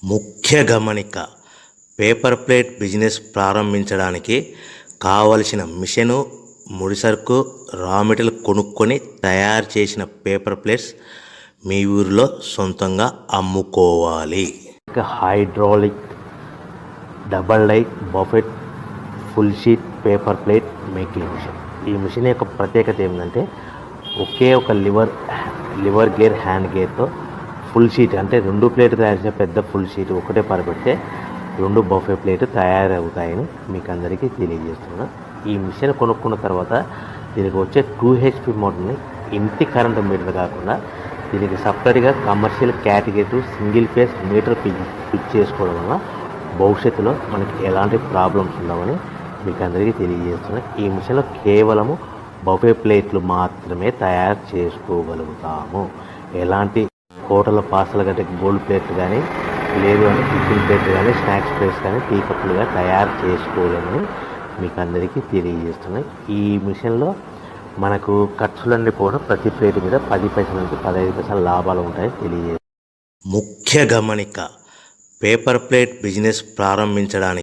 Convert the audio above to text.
ముఖ్య గమనిక, paper plate business ప్రారంభించడానికి కావలసిన మిషను, ముడిసరుకు, రా మెటీరియల్ కొనుక్కొని తయారు చేసిన పేపర్ ప్లేట్స్ మీ ఊరిలో సొంతంగా అమ్ముకోవాలి. Hydraulic double die buffet full sheet paper plate making machine. ఈ మిషన్ యొక్క ప్రత్యేకత ఏంటంటే ఒకే ఒక లివర్ గేర్, హ్యాండ్ గేర్తో ఫుల్ షీట్ అంటే 2 ప్లేట్ తయారు చేసే పెద్ద ఫుల్ షీట్ ఒకటే పరబెడితే 2 బఫే ప్లేట్ తయారవుతాయని మీకు అందరికీ తెలియజేస్తున్నా. ఈ మిషన్ కొనుక్కున్న తర్వాత దీనికి వచ్చే 2 HP మోటార్ని ఇంటి కరెంటు మీటర్ కాకుండా దీనికి సపరేట్గా commercial category single phase metre fix చేసుకోవడం వల్ల భవిష్యత్తులో మనకి ఎలాంటి ప్రాబ్లమ్స్ ఉండవని మీకు అందరికీ తెలియజేస్తున్నా. ఈ మిషన్లో కేవలము బఫే ప్లేట్లు మాత్రమే తయారు చేసుకోగలుగుతాము. ఎలాంటి హోటల్ పార్సల్ గట్టే గోల్డ్ ప్లేట్లు కానీ, లేదు అంటే టిఫిన్ ప్లేట్లు కానీ, స్నాక్స్ ప్లేట్స్ కానీ, టీ కప్పులుగా తయారు చేసుకోలేమని మీకు అందరికీ తెలియజేస్తున్నాయి. ఈ మిషన్లో మనకు ఖర్చులన్నీ పోవడం ప్రతి ప్లేట్ మీద 10 పైసల నుంచి 15 పైసల లాభాలు ఉంటాయని తెలియజేస్తాయి. ముఖ్య గమనిక, పేపర్ ప్లేట్ బిజినెస్ ప్రారంభించడానికి